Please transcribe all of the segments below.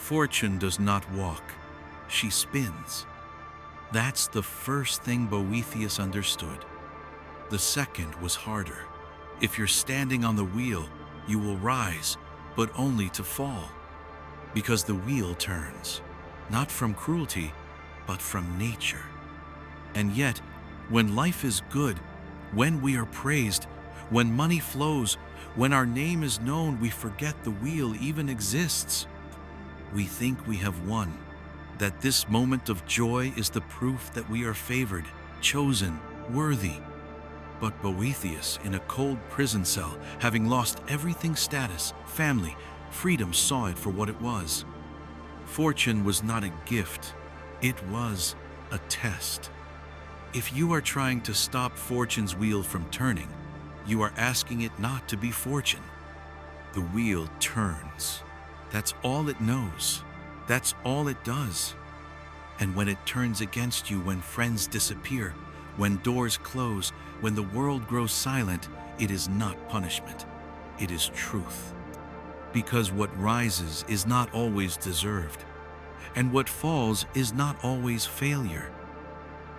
Fortune does not walk, she spins. That's the first thing Boethius understood. The second was harder. If you're standing on the wheel, you will rise, but only to fall. Because the wheel turns, not from cruelty, but from nature. And yet, when life is good, when we are praised, when money flows, when our name is known, we forget the wheel even exists. We think we have won, that this moment of joy is the proof that we are favored, chosen, worthy. But Boethius, in a cold prison cell, having lost everything, status, family, freedom, saw it for what it was. Fortune was not a gift, it was a test. If you are trying to stop fortune's wheel from turning, you are asking it not to be fortune. The wheel turns. That's all it knows. That's all it does. And when it turns against you, when friends disappear, when doors close, when the world grows silent, it is not punishment. It is truth. Because what rises is not always deserved, and what falls is not always failure.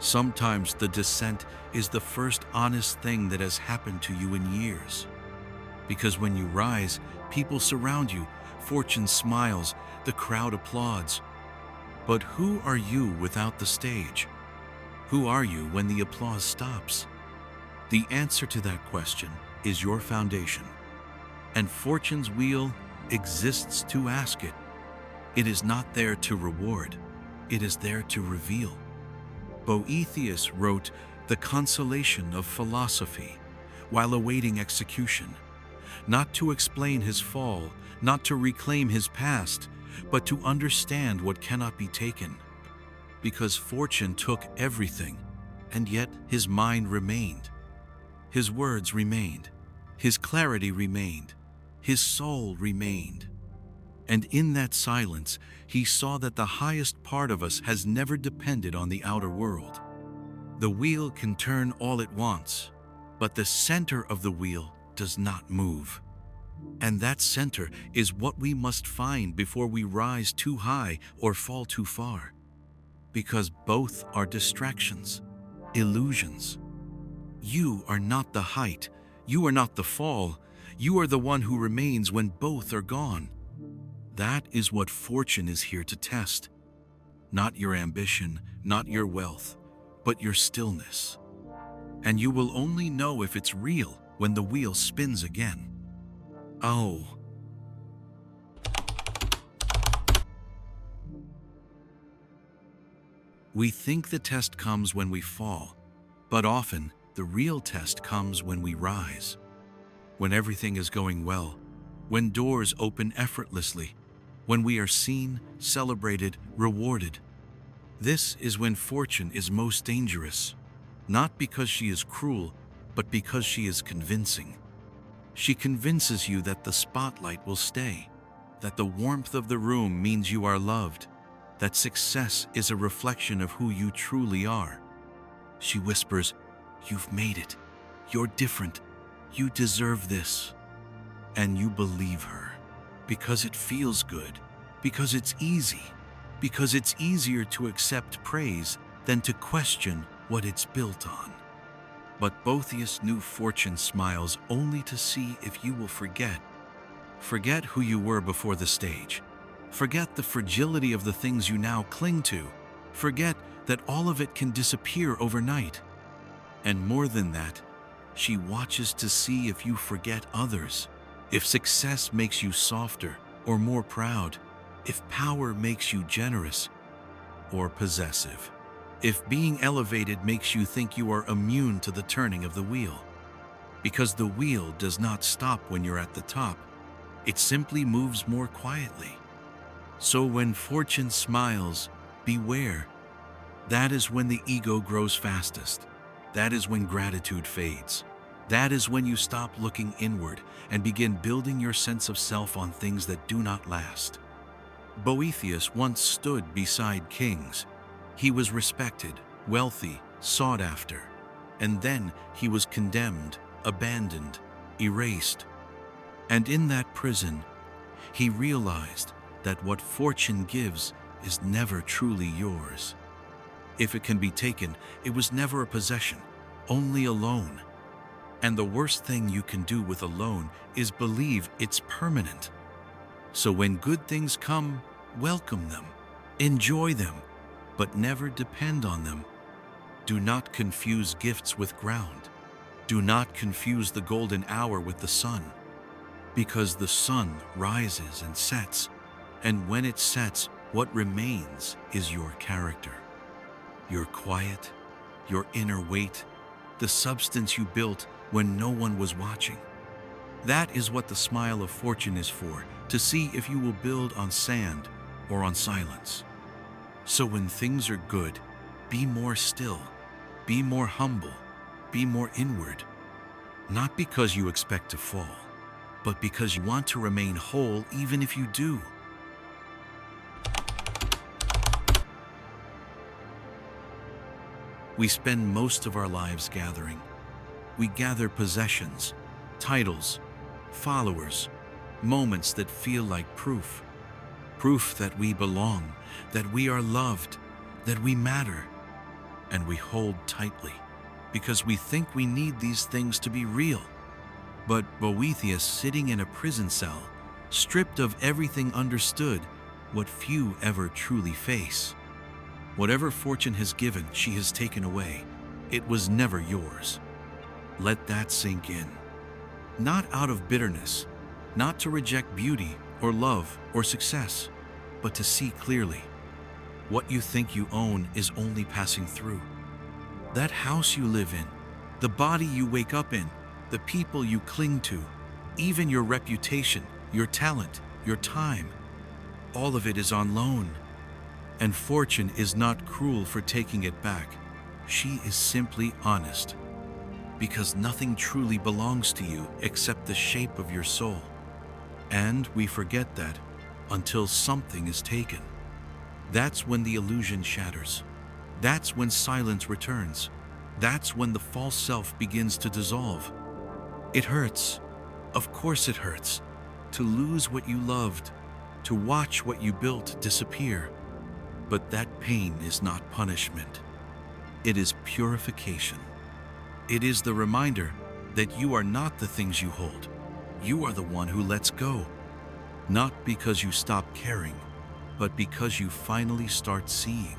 Sometimes the descent is the first honest thing that has happened to you in years. Because when you rise, people surround you, fortune smiles, the crowd applauds. But who are you without the stage? Who are you when the applause stops? The answer to that question is your foundation. And fortune's wheel exists to ask it. It is not there to reward, it is there to reveal. Boethius wrote the Consolation of Philosophy while awaiting execution, not to explain his fall, not to reclaim his past, but to understand what cannot be taken. Because fortune took everything, and yet his mind remained. His words remained. His clarity remained. His soul remained. And in that silence, he saw that the highest part of us has never depended on the outer world. The wheel can turn all it wants, but the center of the wheel does not move. And that center is what we must find before we rise too high or fall too far. Because both are distractions, illusions. You are not the height, you are not the fall, you are the one who remains when both are gone. That is what fortune is here to test. Not your ambition, not your wealth, but your stillness. And you will only know if it's real when the wheel spins again. Oh. We think the test comes when we fall, but often the real test comes when we rise. When everything is going well, when doors open effortlessly, when we are seen, celebrated, rewarded. This is when fortune is most dangerous, not because she is cruel, but because she is convincing. She convinces you that the spotlight will stay, that the warmth of the room means you are loved, that success is a reflection of who you truly are. She whispers, "You've made it. You're different. You deserve this." And you believe her, because it feels good, because it's easy, because it's easier to accept praise than to question what it's built on. But Boethius knew fortune smiles only to see if you will forget. Forget who you were before the stage. Forget the fragility of the things you now cling to. Forget that all of it can disappear overnight. And more than that, she watches to see if you forget others. If success makes you softer or more proud, if power makes you generous or possessive, if being elevated makes you think you are immune to the turning of the wheel. Because the wheel does not stop when you're at the top, it simply moves more quietly. So when fortune smiles, beware. That is when the ego grows fastest. That is when gratitude fades. That is when you stop looking inward and begin building your sense of self on things that do not last. Boethius once stood beside kings. He was respected, wealthy, sought after. And then he was condemned, abandoned, erased. And in that prison, he realized that what fortune gives is never truly yours. If it can be taken, it was never a possession, only a loan. And the worst thing you can do with a loan is believe it's permanent. So when good things come, welcome them, enjoy them, but never depend on them. Do not confuse gifts with ground. Do not confuse the golden hour with the sun, because the sun rises and sets, and when it sets, what remains is your character, your quiet, your inner weight, the substance you built when no one was watching. That is what the smile of fortune is for, to see if you will build on sand or on silence. So when things are good, be more still, be more humble, be more inward, not because you expect to fall, but because you want to remain whole even if you do. We spend most of our lives gathering. We gather possessions, titles, followers, moments that feel like proof. Proof that we belong, that we are loved, that we matter. And we hold tightly because we think we need these things to be real. But Boethius, sitting in a prison cell, stripped of everything, understood what few ever truly face. Whatever fortune has given, she has taken away. It was never yours. Let that sink in. Not out of bitterness, not to reject beauty or love or success, but to see clearly. What you think you own is only passing through. That house you live in, the body you wake up in, the people you cling to, even your reputation, your talent, your time, all of it is on loan. And fortune is not cruel for taking it back. She is simply honest. Because nothing truly belongs to you except the shape of your soul. And we forget that until something is taken. That's when the illusion shatters. That's when silence returns. That's when the false self begins to dissolve. It hurts. Of course it hurts. To lose what you loved, to watch what you built disappear. But that pain is not punishment. It is purification. It is the reminder that you are not the things you hold. You are the one who lets go. Not because you stop caring, but because you finally start seeing.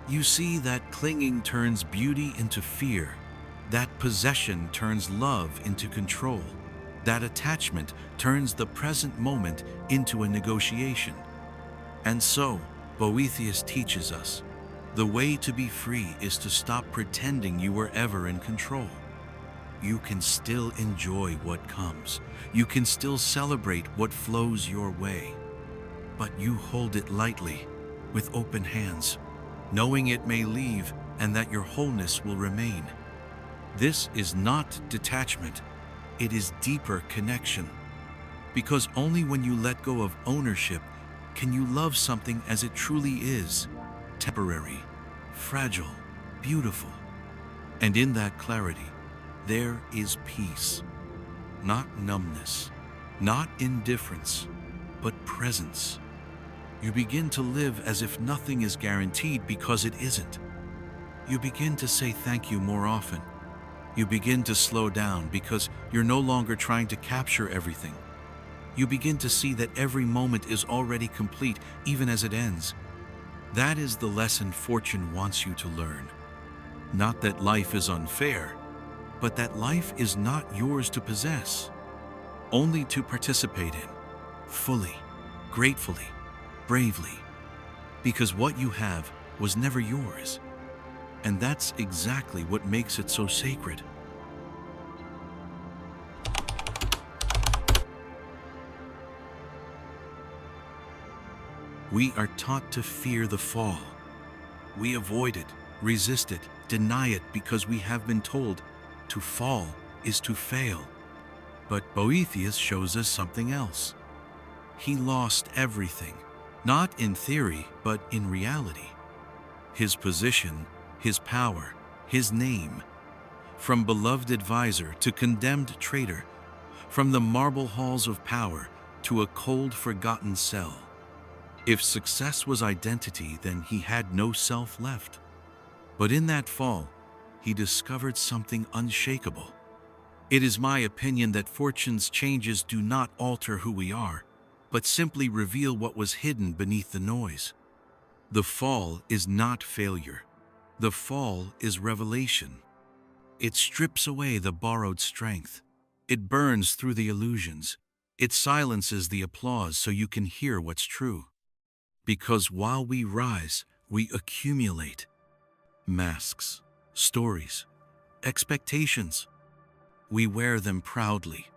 You see that clinging turns beauty into fear, that possession turns love into control, that attachment turns the present moment into a negotiation. And so, Boethius teaches us, the way to be free is to stop pretending you were ever in control. You can still enjoy what comes. You can still celebrate what flows your way. But you hold it lightly, with open hands, knowing it may leave and that your wholeness will remain. This is not detachment, it is deeper connection. Because only when you let go of ownership can you love something as it truly is, temporary, fragile, beautiful. And in that clarity, there is peace. Not numbness, not indifference, but presence. You begin to live as if nothing is guaranteed because it isn't. You begin to say thank you more often. You begin to slow down because you're no longer trying to capture everything. You begin to see that every moment is already complete, even as it ends. That is the lesson fortune wants you to learn. Not that life is unfair, but that life is not yours to possess, only to participate in, fully, gratefully, bravely, because what you have was never yours. And that's exactly what makes it so sacred. We are taught to fear the fall. We avoid it, resist it, deny it because we have been told to fall is to fail. But Boethius shows us something else. He lost everything, not in theory, but in reality. His position, his power, his name. From beloved advisor to condemned traitor, from the marble halls of power to a cold, forgotten cell. If success was identity, then he had no self left. But in that fall, he discovered something unshakable. It is my opinion that fortune's changes do not alter who we are, but simply reveal what was hidden beneath the noise. The fall is not failure. The fall is revelation. It strips away the borrowed strength. It burns through the illusions. It silences the applause so you can hear what's true. Because while we rise, we accumulate masks, stories, expectations. We wear them proudly,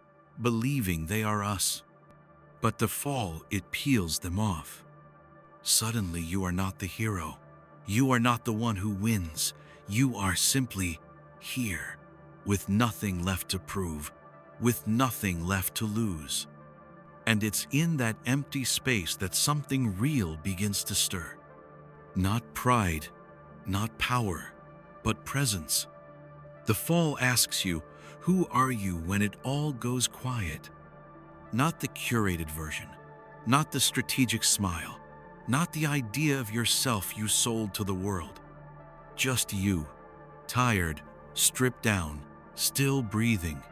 believing they are us. But the fall, it peels them off. Suddenly you are not the hero. You are not the one who wins. You are simply here, with nothing left to prove, with nothing left to lose. And it's in that empty space that something real begins to stir. Not pride, not power, but presence. The fall asks you, who are you when it all goes quiet? Not the curated version, not the strategic smile, not the idea of yourself you sold to the world. Just you, tired, stripped down, still breathing.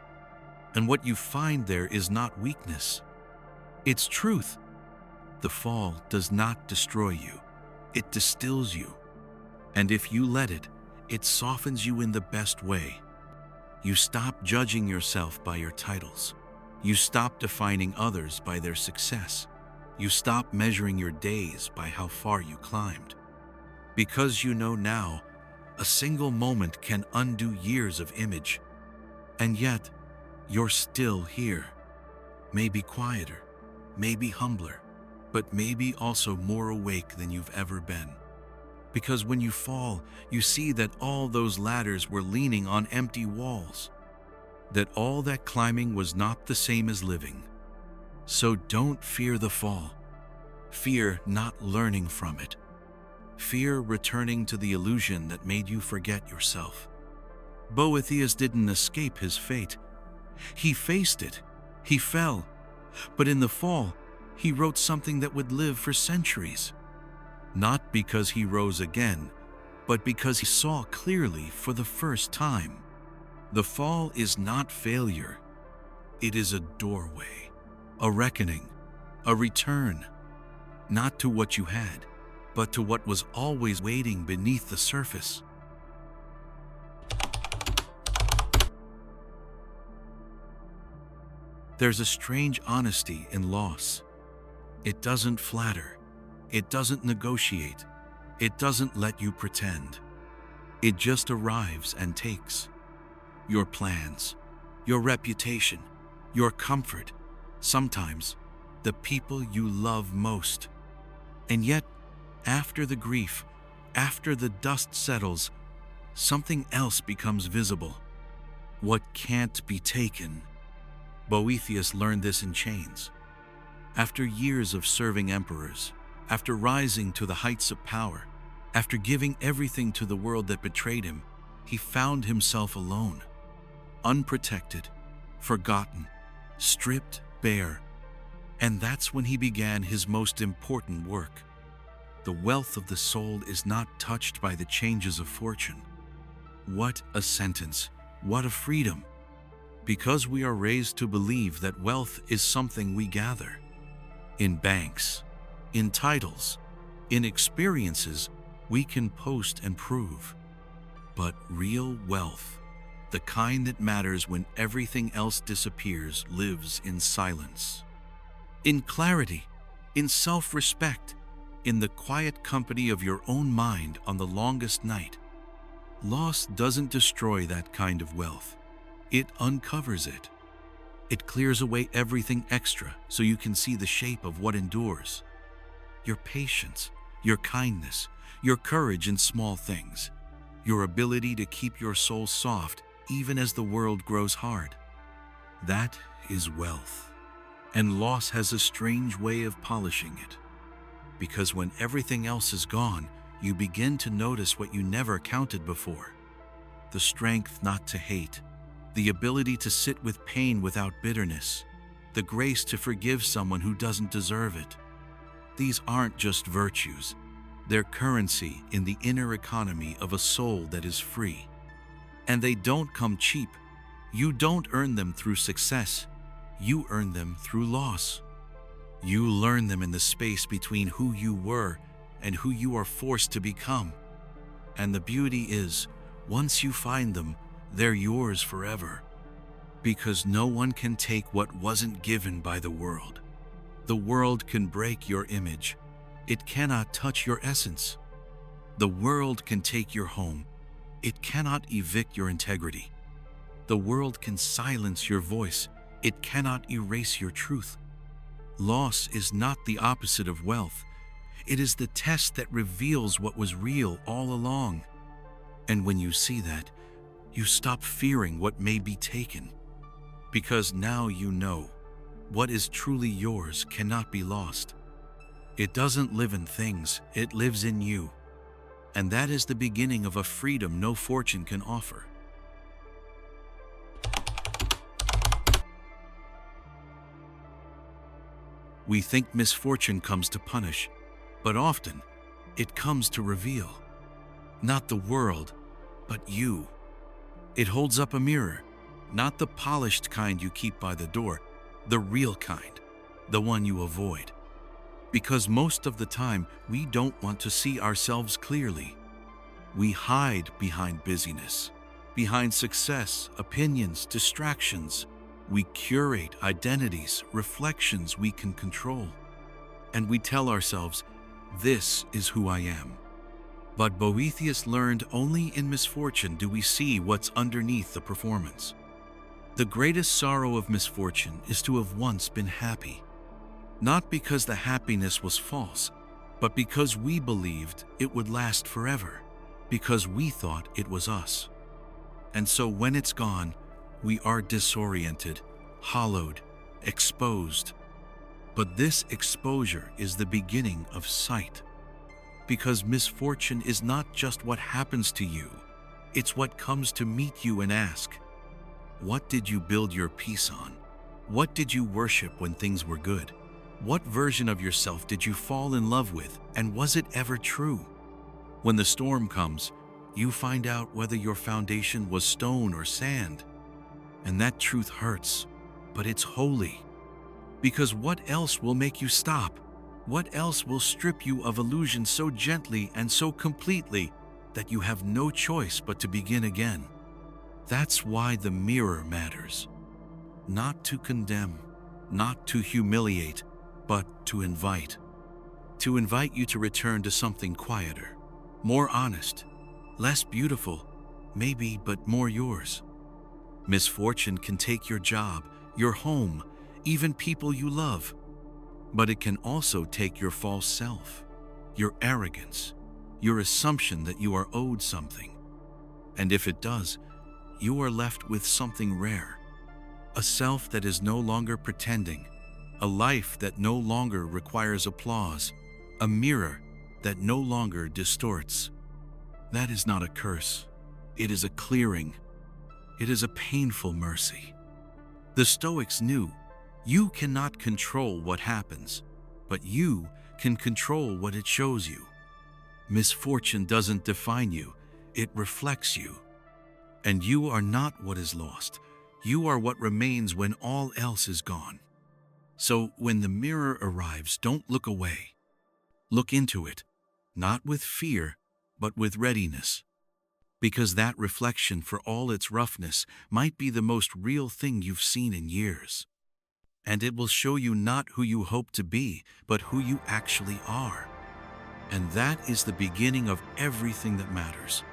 And what you find there is not weakness. It's truth. The fall does not destroy you. It distills you. And if you let it, it softens you in the best way. You stop judging yourself by your titles. You stop defining others by their success. You stop measuring your days by how far you climbed. Because you know now, a single moment can undo years of image. And yet, you're still here. Maybe quieter, maybe humbler, but maybe also more awake than you've ever been. Because when you fall, you see that all those ladders were leaning on empty walls, that all that climbing was not the same as living. So don't fear the fall. Fear not learning from it. Fear returning to the illusion that made you forget yourself. Boethius didn't escape his fate. He faced it. He fell. But in the fall, he wrote something that would live for centuries. Not because he rose again, but because he saw clearly for the first time. The fall is not failure. It is a doorway, a reckoning, a return, not to what you had, but to what was always waiting beneath the surface. There's a strange honesty in loss. It doesn't flatter. It doesn't negotiate. It doesn't let you pretend. It just arrives and takes. Your plans, your reputation, your comfort, sometimes the people you love most. And yet, after the grief, after the dust settles, something else becomes visible. What can't be taken. Boethius learned this in chains. After years of serving emperors, after rising to the heights of power, after giving everything to the world that betrayed him, he found himself alone, unprotected, forgotten, stripped bare. And that's when he began his most important work. The wealth of the soul is not touched by the changes of fortune. What a sentence! What a freedom! Because we are raised to believe that wealth is something we gather. In banks, in titles, in experiences we can post and prove. But real wealth, the kind that matters when everything else disappears, lives in silence. In clarity, in self-respect, in the quiet company of your own mind on the longest night. Loss doesn't destroy that kind of wealth. It uncovers it. It clears away everything extra so you can see the shape of what endures. Your patience, your kindness, your courage in small things, your ability to keep your soul soft even as the world grows hard. That is wealth. And loss has a strange way of polishing it. Because when everything else is gone, you begin to notice what you never counted before. The strength not to hate, the ability to sit with pain without bitterness, the grace to forgive someone who doesn't deserve it. These aren't just virtues. They're currency in the inner economy of a soul that is free. And they don't come cheap. You don't earn them through success. You earn them through loss. You learn them in the space between who you were and who you are forced to become. And the beauty is, once you find them, they're yours forever. Because no one can take what wasn't given by the world. The world can break your image. It cannot touch your essence. The world can take your home. It cannot evict your integrity. The world can silence your voice. It cannot erase your truth. Loss is not the opposite of wealth. It is the test that reveals what was real all along. And when you see that, you stop fearing what may be taken. Because now you know, what is truly yours cannot be lost. It doesn't live in things, it lives in you. And that is the beginning of a freedom no fortune can offer. We think misfortune comes to punish, but often it comes to reveal. Not the world, but you. It holds up a mirror, not the polished kind you keep by the door, the real kind, the one you avoid. Because most of the time, we don't want to see ourselves clearly. We hide behind busyness, behind success, opinions, distractions. We curate identities, reflections we can control. And we tell ourselves, this is who I am. But Boethius learned only in misfortune do we see what's underneath the performance. The greatest sorrow of misfortune is to have once been happy. Not because the happiness was false, but because we believed it would last forever, because we thought it was us. And so when it's gone, we are disoriented, hollowed, exposed. But this exposure is the beginning of sight. Because misfortune is not just what happens to you, it's what comes to meet you and ask, what did you build your peace on? What did you worship when things were good? What version of yourself did you fall in love with, and was it ever true? When the storm comes, you find out whether your foundation was stone or sand. And that truth hurts, but it's holy. Because what else will make you stop? What else will strip you of illusion so gently and so completely that you have no choice but to begin again? That's why the mirror matters. Not to condemn, not to humiliate, but to invite. To invite you to return to something quieter, more honest, less beautiful, maybe, but more yours. Misfortune can take your job, your home, even people you love. But it can also take your false self, your arrogance, your assumption that you are owed something. And if it does, you are left with something rare. A self that is no longer pretending, a life that no longer requires applause, a mirror that no longer distorts. That is not a curse. It is a clearing. It is a painful mercy. The Stoics knew you cannot control what happens, but you can control what it shows you. Misfortune doesn't define you, it reflects you. And you are not what is lost. You are what remains when all else is gone. So when the mirror arrives, don't look away. Look into it, not with fear, but with readiness. Because that reflection, for all its roughness, might be the most real thing you've seen in years. And it will show you not who you hope to be, but who you actually are. And that is the beginning of everything that matters.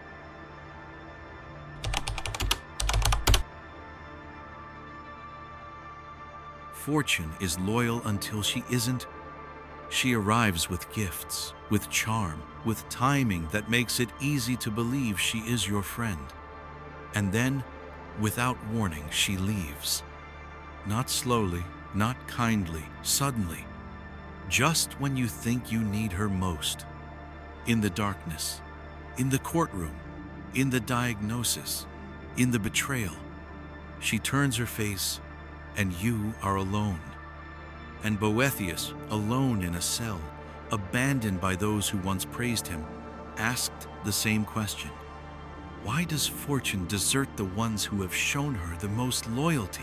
Fortune is loyal until she isn't. She arrives with gifts, with charm, with timing that makes it easy to believe she is your friend. And then, without warning, she leaves. Not slowly, not kindly, suddenly. Just when you think you need her most. In the darkness, in the courtroom, in the diagnosis, in the betrayal. She turns her face, and you are alone. And Boethius, alone in a cell, abandoned by those who once praised him, asked the same question. Why does fortune desert the ones who have shown her the most loyalty?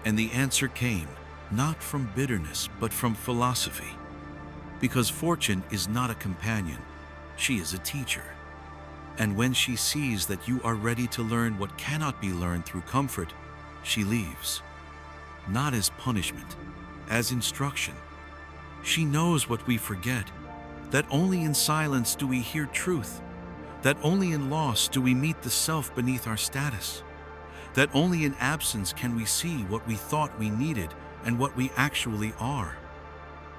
And the answer came, not from bitterness, but from philosophy. Because fortune is not a companion, she is a teacher. And when she sees that you are ready to learn what cannot be learned through comfort, she leaves. Not as punishment, as instruction. She knows what we forget, that only in silence do we hear truth, that only in loss do we meet the self beneath our status, that only in absence can we see what we thought we needed and what we actually are.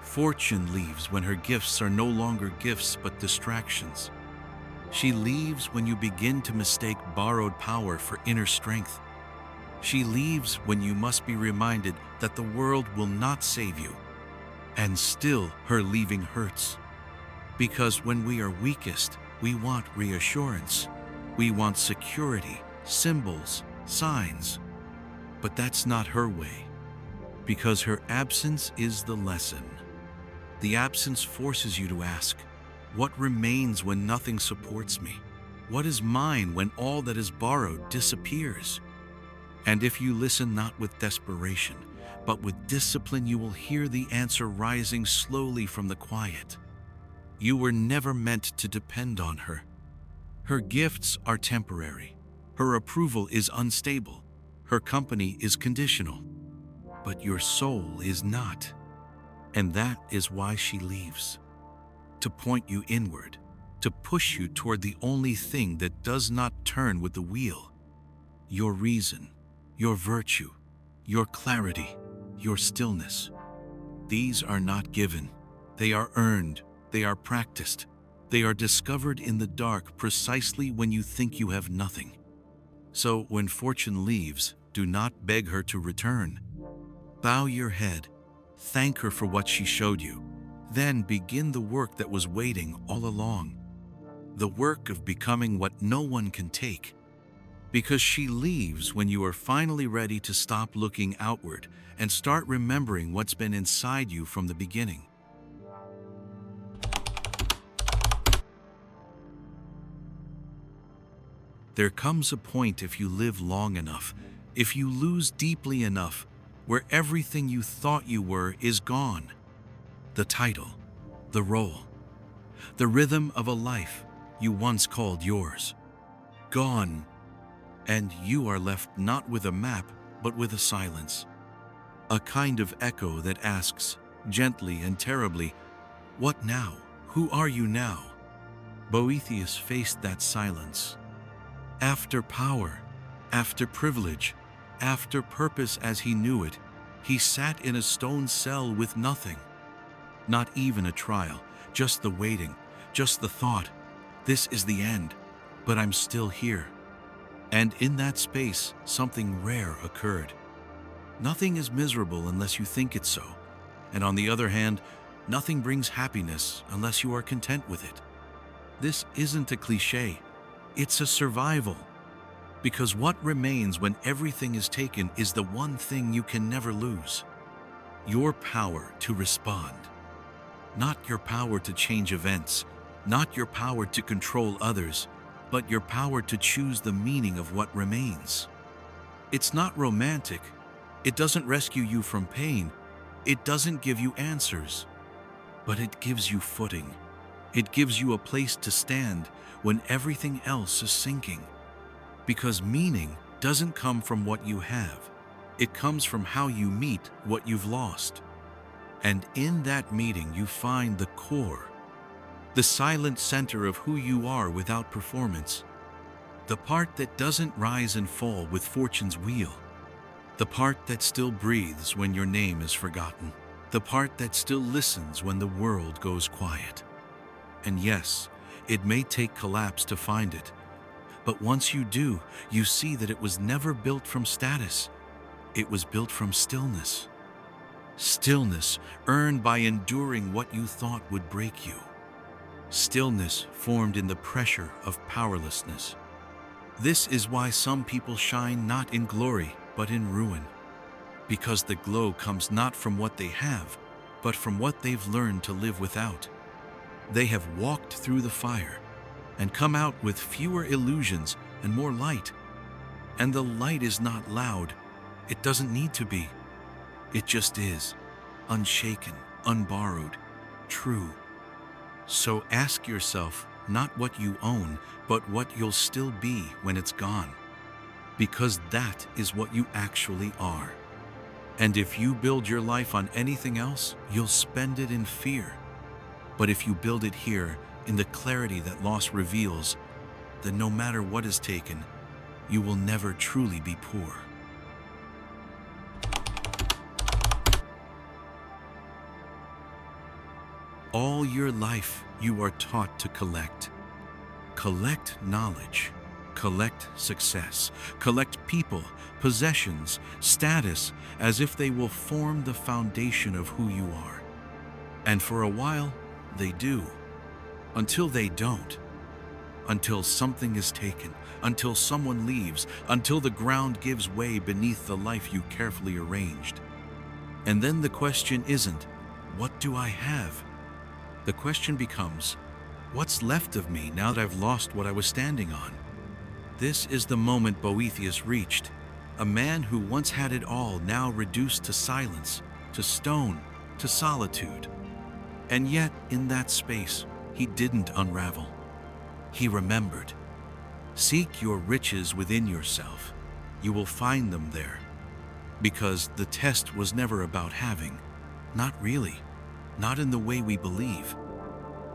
Fortune leaves when her gifts are no longer gifts but distractions. She leaves when you begin to mistake borrowed power for inner strength. She leaves when you must be reminded that the world will not save you. And still, her leaving hurts. Because when we are weakest, we want reassurance. We want security, symbols, signs. But that's not her way. Because her absence is the lesson. The absence forces you to ask, what remains when nothing supports me? What is mine when all that is borrowed disappears? And if you listen not with desperation, but with discipline, you will hear the answer rising slowly from the quiet. You were never meant to depend on her. Her gifts are temporary. Her approval is unstable. Her company is conditional. But your soul is not. And that is why she leaves. To point you inward, to push you toward the only thing that does not turn with the wheel. Your reason, your virtue, your clarity, your stillness. These are not given. They are earned. They are practiced. They are discovered in the dark precisely when you think you have nothing. So when fortune leaves, do not beg her to return. Bow your head. Thank her for what she showed you. Then begin the work that was waiting all along. The work of becoming what no one can take. Because she leaves when you are finally ready to stop looking outward and start remembering what's been inside you from the beginning. There comes a point, if you live long enough, if you lose deeply enough, where everything you thought you were is gone. The title, the role, the rhythm of a life you once called yours. Gone. And you are left not with a map, but with a silence. A kind of echo that asks, gently and terribly, what now? Who are you now? Boethius faced that silence. After power, after privilege, after purpose as he knew it, he sat in a stone cell with nothing. Not even a trial, just the waiting, just the thought, this is the end, but I'm still here. And in that space, something rare occurred. Nothing is miserable unless you think it so. And on the other hand, nothing brings happiness unless you are content with it. This isn't a cliche. It's a survival. Because what remains when everything is taken is the one thing you can never lose. Your power to respond. Not your power to change events, not your power to control others, but your power to choose the meaning of what remains. It's not romantic. It doesn't rescue you from pain. It doesn't give you answers. But it gives you footing. It gives you a place to stand when everything else is sinking. Because meaning doesn't come from what you have. It comes from how you meet what you've lost. And in that meeting you find the core, the silent center of who you are without performance. The part that doesn't rise and fall with fortune's wheel. The part that still breathes when your name is forgotten. The part that still listens when the world goes quiet. And yes, it may take collapse to find it. But once you do, you see that it was never built from status. It was built from stillness. Stillness earned by enduring what you thought would break you. Stillness formed in the pressure of powerlessness. This is why some people shine not in glory, but in ruin. Because the glow comes not from what they have, but from what they've learned to live without. They have walked through the fire and come out with fewer illusions and more light. And the light is not loud. It doesn't need to be. It just is, unshaken, unborrowed, true. So ask yourself not what you own, but what you'll still be when it's gone. Because that is what you actually are. And if you build your life on anything else, you'll spend it in fear. But if you build it here, in the clarity that loss reveals, then no matter what is taken, you will never truly be poor. All your life, you are taught to collect. Collect knowledge, collect success, collect people, possessions, status, as if they will form the foundation of who you are. And for a while, they do. Until they don't. Until something is taken, until someone leaves, until the ground gives way beneath the life you carefully arranged. And then the question isn't, what do I have? The question becomes, what's left of me now that I've lost what I was standing on? This is the moment Boethius reached. A man who once had it all, now reduced to silence, to stone, to solitude. And yet, in that space, he didn't unravel. He remembered. Seek your riches within yourself. You will find them there. Because the test was never about having. Not really. Not in the way we believe.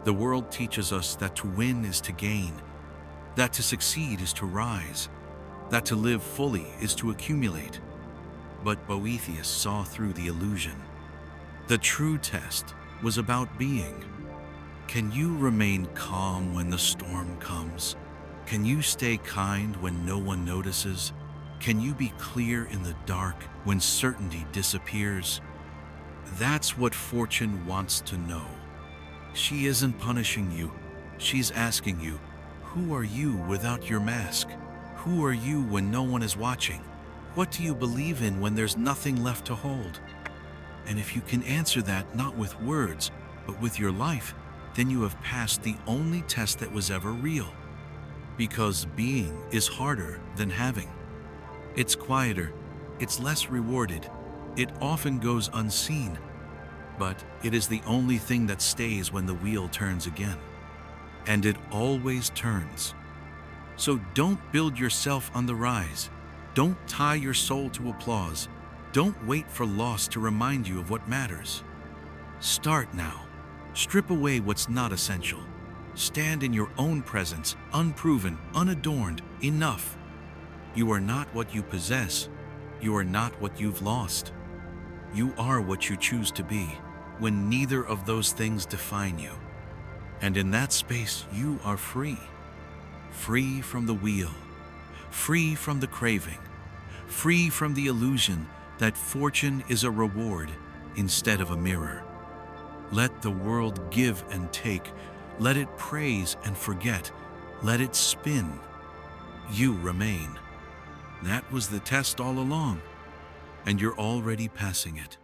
The world teaches us that to win is to gain, that to succeed is to rise, that to live fully is to accumulate. But Boethius saw through the illusion. The true test was about being. Can you remain calm when the storm comes? Can you stay kind when no one notices? Can you be clear in the dark when certainty disappears? That's what fortune wants to know. She isn't punishing you. She's asking you, who are you without your mask? Who are you when no one is watching? What do you believe in when there's nothing left to hold? And if you can answer that not with words, but with your life, then you have passed the only test that was ever real. Because being is harder than having. It's quieter, it's less rewarded, it often goes unseen, but it is the only thing that stays when the wheel turns again. And it always turns. So don't build yourself on the rise. Don't tie your soul to applause. Don't wait for loss to remind you of what matters. Start now. Strip away what's not essential. Stand in your own presence, unproven, unadorned, enough. You are not what you possess. You are not what you've lost. You are what you choose to be, when neither of those things define you. And in that space, you are free. Free from the wheel. Free from the craving. Free from the illusion that fortune is a reward instead of a mirror. Let the world give and take. Let it praise and forget. Let it spin. You remain. That was the test all along, and you're already passing it.